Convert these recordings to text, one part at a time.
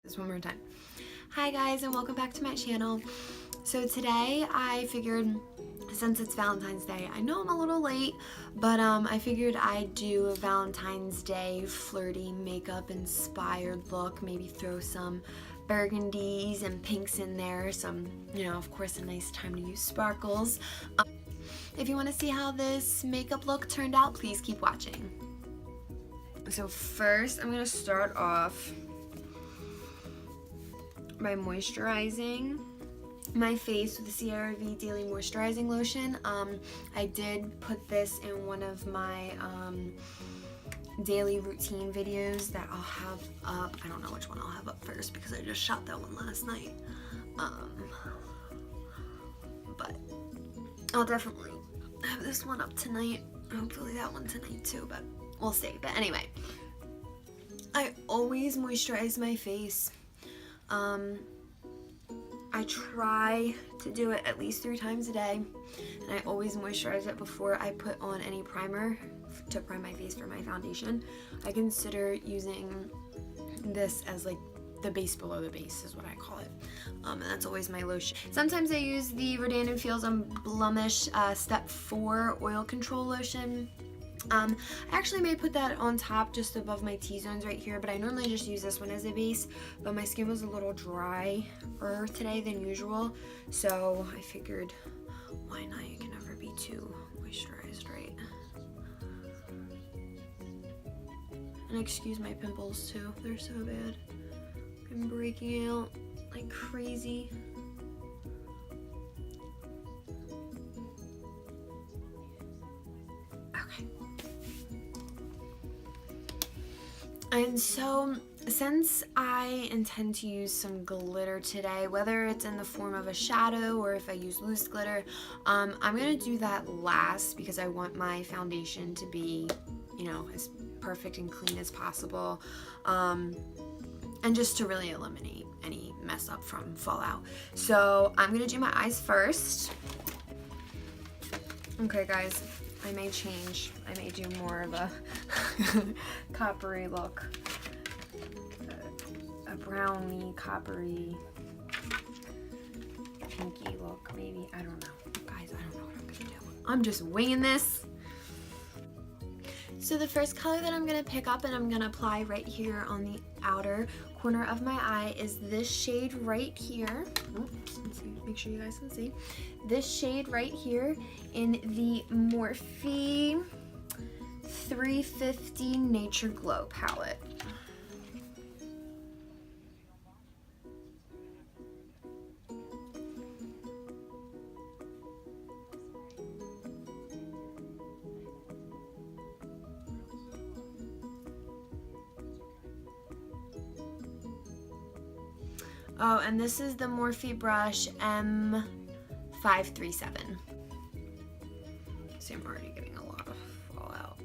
This one more time. Hi guys, and welcome back to my channel. So today I figured, since it's Valentine's Day, I know I'm a little late, but I figured I'd do a Valentine's Day flirty makeup inspired look, maybe throw some burgundies and pinks in there, some, of course, a nice time to use sparkles. If you want to see how this makeup look turned out, please keep watching. So first I'm going to start off by moisturizing my face with the CeraVe Daily Moisturizing Lotion. I did put this in one of my daily routine videos that I'll have up. I don't know which one I'll have up first because I just shot that one last night. But I'll definitely have this one up tonight. Hopefully that one tonight too, but we'll see. But anyway, I always moisturize my face. I try to do it at least 3 times a day, and I always moisturize it before I put on any primer to prime my face for my foundation. I consider using this as like the base below the base is what I call it, and that's always my lotion. Sometimes I use the Rodan & Fields on Blemish Step 4 Oil Control Lotion. I actually may put that on top just above my T-zones right here, but I normally just use this one as a base, but my skin was a little drier today than usual, so I figured why not, you can never be too moisturized, right? And excuse my pimples too, they're so bad. I'm breaking out like crazy. And so, since I intend to use some glitter today, whether it's in the form of a shadow or if I use loose glitter, I'm going to do that last because I want my foundation to be, as perfect and clean as possible, and just to really eliminate any mess up from fallout. So, I'm going to do my eyes first. Okay, guys. I may change. I may do more of a coppery look. A browny, coppery, pinky look, maybe. I don't know. Guys, I don't know what I'm gonna do. I'm just winging this. So the first color that I'm gonna pick up and I'm gonna apply right here on the outer corner of my eye is this shade right here. Oops, let's see, make sure you guys can see. This shade right here in the Morphe 350 Nature Glow palette. Oh, and this is the Morphe brush M537. See, I'm already getting a lot of fallout.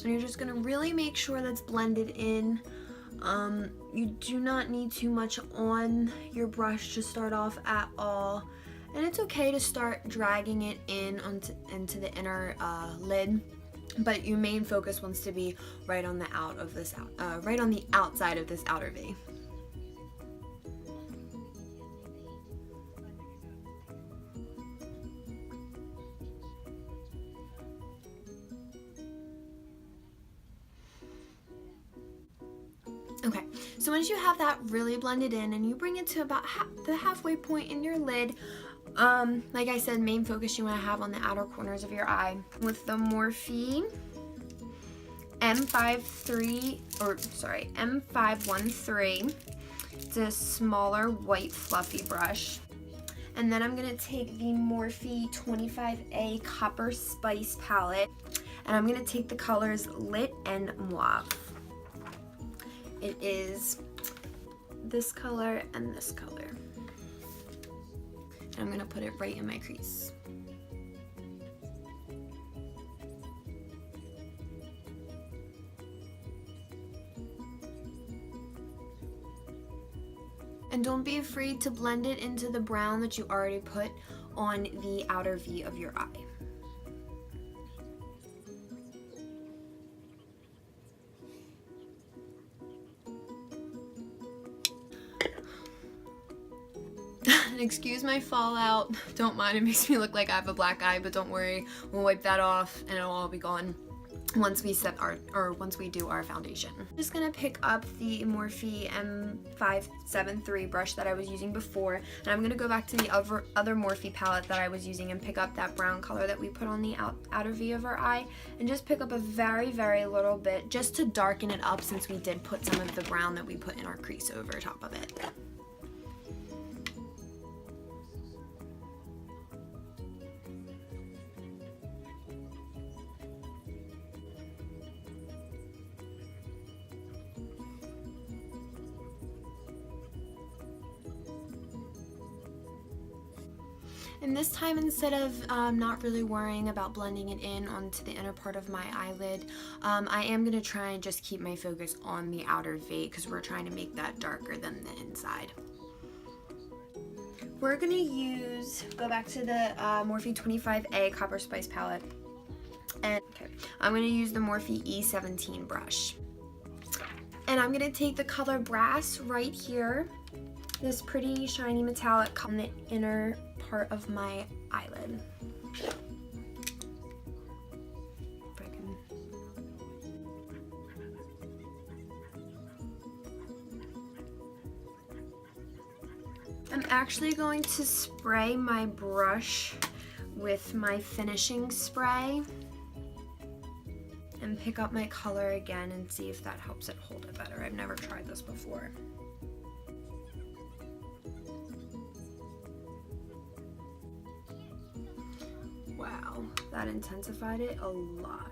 And you're just gonna really make sure that's blended in. You do not need too much on your brush to start off at all. And it's okay to start dragging it in into the inner lid. But your main focus wants to be right on the right on the outside of this outer V. Okay, so once you have that really blended in and you bring it to about the halfway point in your lid, like I said, main focus you want to have on the outer corners of your eye with the Morphe M513. It's a smaller white fluffy brush. And then I'm going to take the Morphe 25A Copper Spice palette and I'm going to take the colors Lit and Mauve. It is this color and this color. I'm gonna put it right in my crease. And don't be afraid to blend it into the brown that you already put on the outer V of your eye. excuse my fallout. Don't mind, it makes me look like I have a black eye, but don't worry, we'll wipe that off and it'll all be gone once we once we do our foundation. I'm just gonna pick up the Morphe M573 brush that I was using before, and I'm gonna go back to the other Morphe palette that I was using and pick up that brown color that we put on the outer V of our eye, and just pick up a very, very little bit just to darken it up, since we did put some of the brown that we put in our crease over top of it. And this time, instead of not really worrying about blending it in onto the inner part of my eyelid, I am going to try and just keep my focus on the outer V, because we're trying to make that darker than the inside. We're going to go back to the Morphe 25A Copper Spice palette, and I'm going to use the Morphe E17 brush. And I'm going to take the color Brass right here, this pretty shiny metallic on the inner part of my eyelid. I'm actually going to spray my brush with my finishing spray and pick up my color again and see if that helps it hold it better. I've never tried this before. Wow, that intensified it a lot.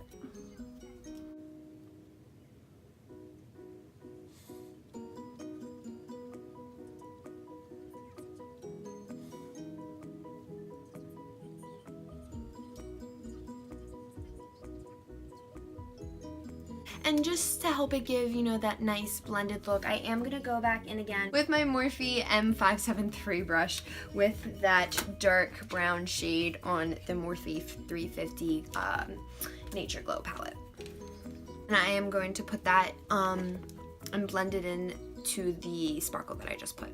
And just to help it give, you know, that nice blended look, I am going to go back in again with my Morphe M573 brush with that dark brown shade on the Morphe 350 Nature Glow palette. And I am going to put that and blend it in to the sparkle that I just put.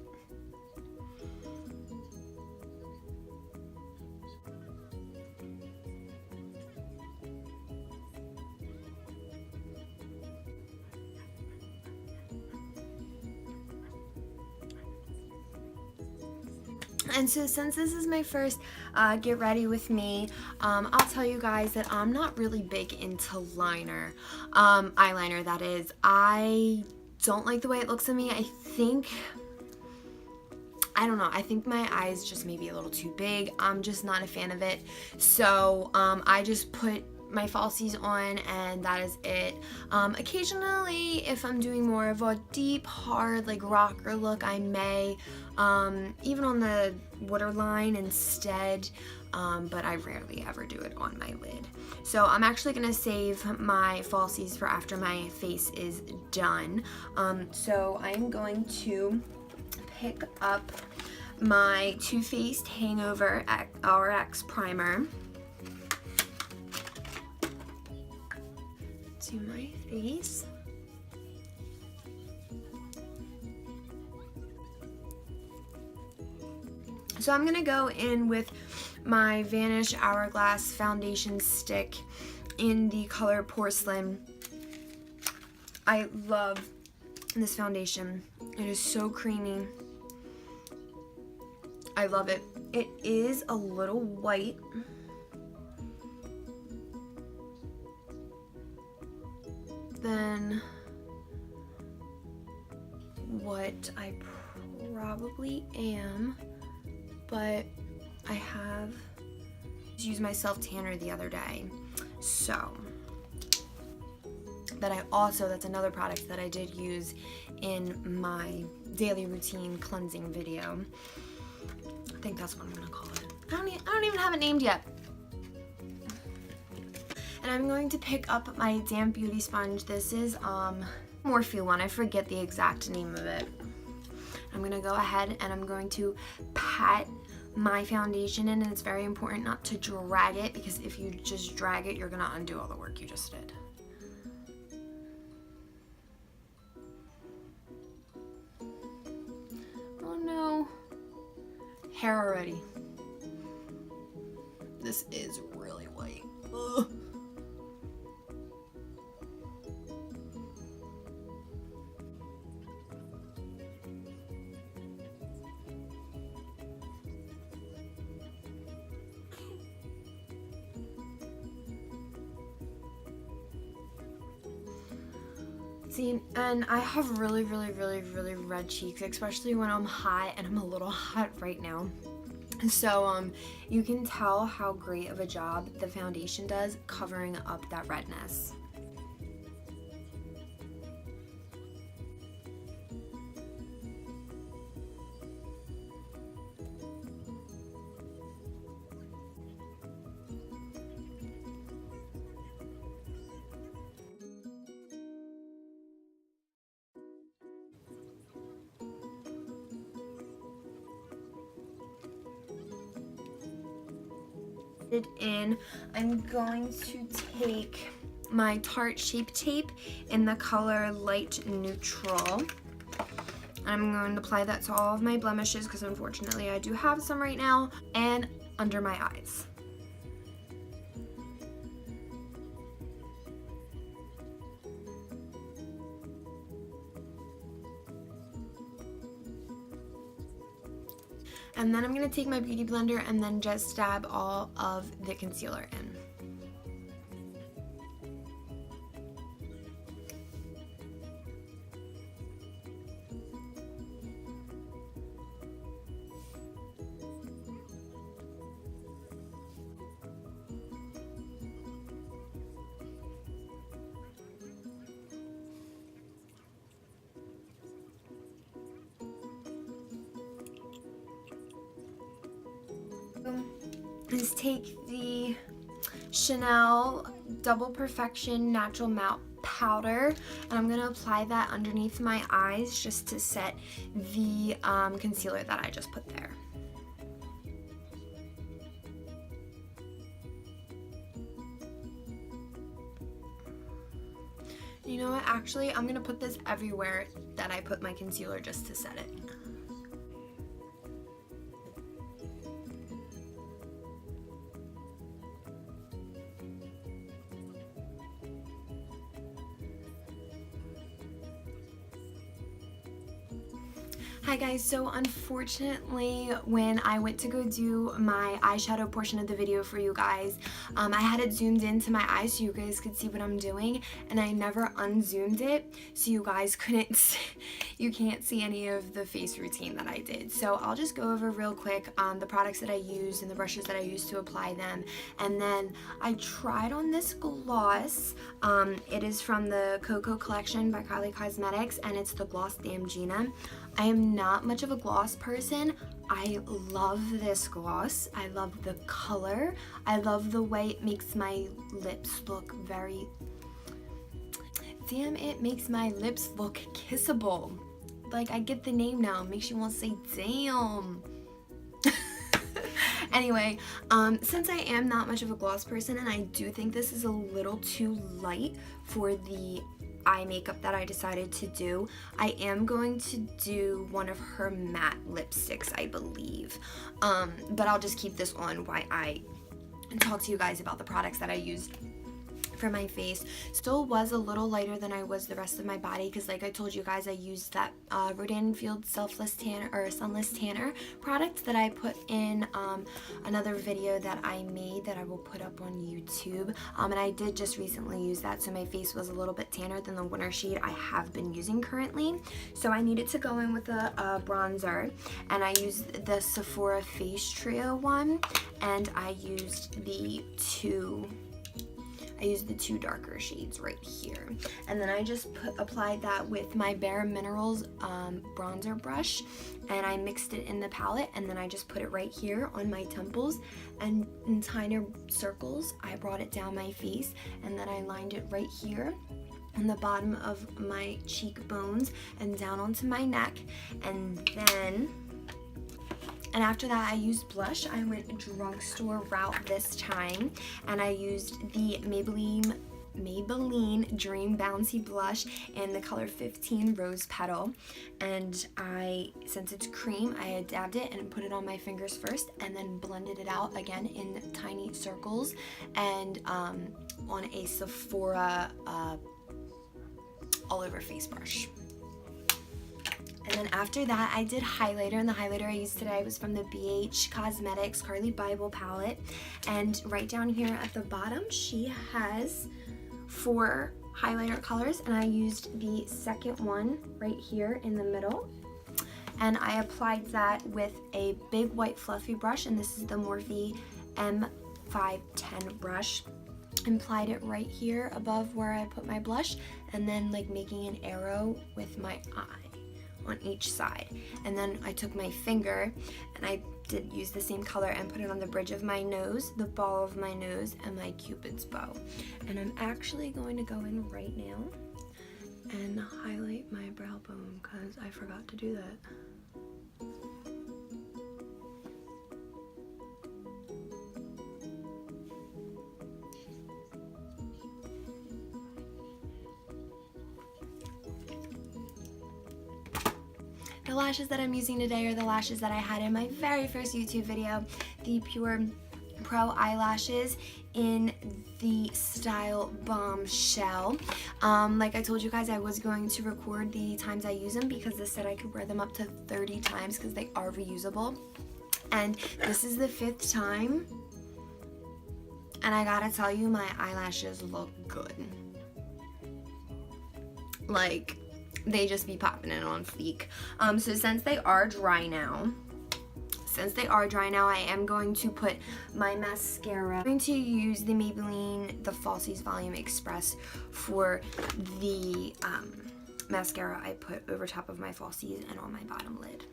And so since this is my first get ready with me, I'll tell you guys that I'm not really big into eyeliner that is. I don't like the way it looks on me. I don't know, I think my eyes just may be a little too big. I'm just not a fan of it. So I just put my falsies on and that is it. Occasionally, if I'm doing more of a deep, hard, like rocker look, I may even on the waterline instead, but I rarely ever do it on my lid. So I'm actually gonna save my falsies for after my face is done. So I'm going to pick up my Too Faced Hangover RX primer to my face. So I'm gonna go in with my Vanish Hourglass foundation stick in the color Porcelain. I love this foundation. It is so creamy. I love it. It is a little white. Than what I probably am, but I have used my self tanner the other day, so that's another product that I did use in my daily routine cleansing video. I think that's what I'm gonna call it. I don't even have it named yet. And I'm going to pick up my damp beauty sponge. This is Morphe one. I forget the exact name of it. I'm gonna go ahead and I'm going to pat my foundation in, and it's very important not to drag it, because if you just drag it, you're gonna undo all the work you just did. Oh no. hair already. This is really white. Ugh. See, and I have really red cheeks, especially when I'm hot, and I'm a little hot right now. So you can tell how great of a job the foundation does covering up that redness. In, I'm going to take my Tarte Shape Tape in the color Light Neutral. I'm going to apply that to all of my blemishes because unfortunately I do have some right now, and under my eyes. And then I'm going to take my beauty blender and then just dab all of the concealer in. Is take the Chanel Double Perfection Natural Matte Powder, and I'm going to apply that underneath my eyes just to set the concealer that I just put there. You know what, actually I'm going to put this everywhere that I put my concealer just to set it. Hi guys, so unfortunately when I went to go do my eyeshadow portion of the video for you guys, I had it zoomed into my eyes so you guys could see what I'm doing, and I never unzoomed it so you guys couldn't, you can't see any of the face routine that I did. So I'll just go over real quick the products that I used and the brushes that I used to apply them. And then I tried on this gloss. It is from the Coco collection by Kylie Cosmetics, and it's the Gloss Damgina. I am not much of a gloss person. I love this gloss. I love the color. I love the way it makes my lips look very... Damn, it makes my lips look kissable. Like, I get the name now. It makes you want to say, damn. Anyway, since I am not much of a gloss person, and I do think this is a little too light for the eye makeup that I decided to do, I am going to do one of her matte lipsticks, I believe. But I'll just keep this on while I talk to you guys about the products that I used for my face. Still was a little lighter than I was the rest of my body because, like I told you guys, I used that Rodan & Field Selfless Tanner or Sunless Tanner product that I put in another video that I made that I will put up on YouTube. And I did just recently use that, so my face was a little bit tanner than the winter shade I have been using currently. So I needed to go in with a bronzer, and I used the Sephora Face Trio one, and I used the two darker shades right here. And then I just applied that with my Bare Minerals bronzer brush, and I mixed it in the palette, and then I just put it right here on my temples, and in tinier circles I brought it down my face, and then I lined it right here on the bottom of my cheekbones and down onto my neck. And after that, I used blush. I went drugstore route this time, and I used the Maybelline Maybelline Dream Bouncy Blush in the color 15 Rose Petal. And since it's cream, I dabbed it and put it on my fingers first and then blended it out again in tiny circles and on a Sephora all over face brush. And then after that, I did highlighter, and the highlighter I used today was from the BH Cosmetics Carly Bible palette. And right down here at the bottom, she has 4 highlighter colors, and I used the second one right here in the middle. And I applied that with a big white fluffy brush, and this is the Morphe M510 brush. And applied it right here above where I put my blush, and then like making an arrow with my eye on each side. And then I took my finger and I did use the same color and put it on the bridge of my nose, the ball of my nose, and my Cupid's bow. And I'm actually going to go in right now and highlight my brow bone because I forgot to do that. The lashes that I'm using today are the lashes that I had in my very first YouTube video, the Pure Pro eyelashes in the style Bombshell. Like I told you guys, I was going to record the times I use them because this said I could wear them up to 30 times because they are reusable. And this is the 5th time. And I gotta tell you, my eyelashes look good. Like, they just be popping in on fleek. So since they are dry now, I am going to put my mascara. I'm going to use the Maybelline The Falsies Volume Express for the mascara I put over top of my falsies and on my bottom lid.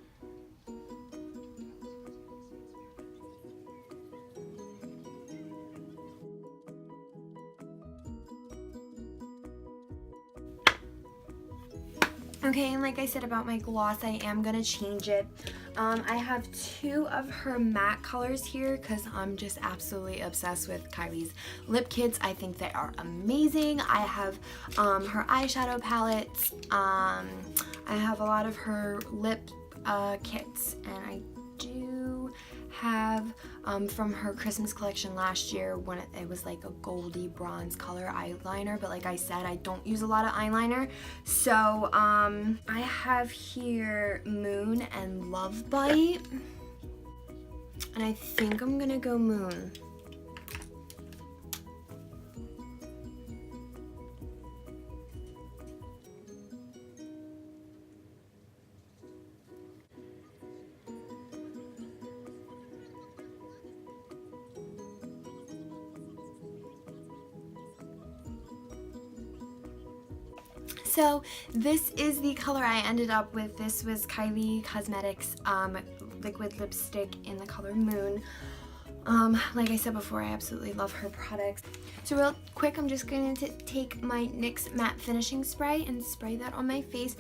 Okay, and like I said about my gloss, I am gonna change it. I have 2 of her matte colors here because I'm just absolutely obsessed with Kylie's lip kits. I think they are amazing. I have her eyeshadow palettes. I have a lot of her lip kits, and I do have from her Christmas collection last year when it was like a goldy bronze color eyeliner, but like I said, I don't use a lot of eyeliner. So I have here Moon and Love Bite, and I think I'm gonna go Moon. So this is the color I ended up with. This was Kylie Cosmetics liquid lipstick in the color Moon. Like I said before, I absolutely love her products. So real quick, I'm just going to take my NYX matte finishing spray and spray that on my face.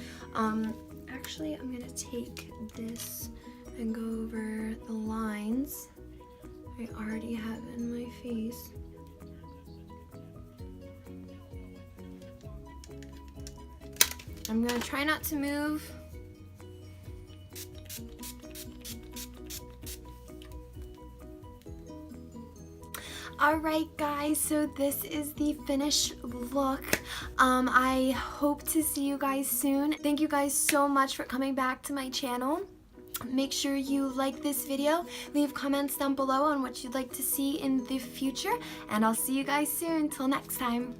Actually, I'm going to take this and go over the lines I already have in my face. I'm gonna try not to move. Alright guys, so this is the finished look. I hope to see you guys soon. Thank you guys so much for coming back to my channel. Make sure you like this video, leave comments down below on what you'd like to see in the future, and I'll see you guys soon. Till next time.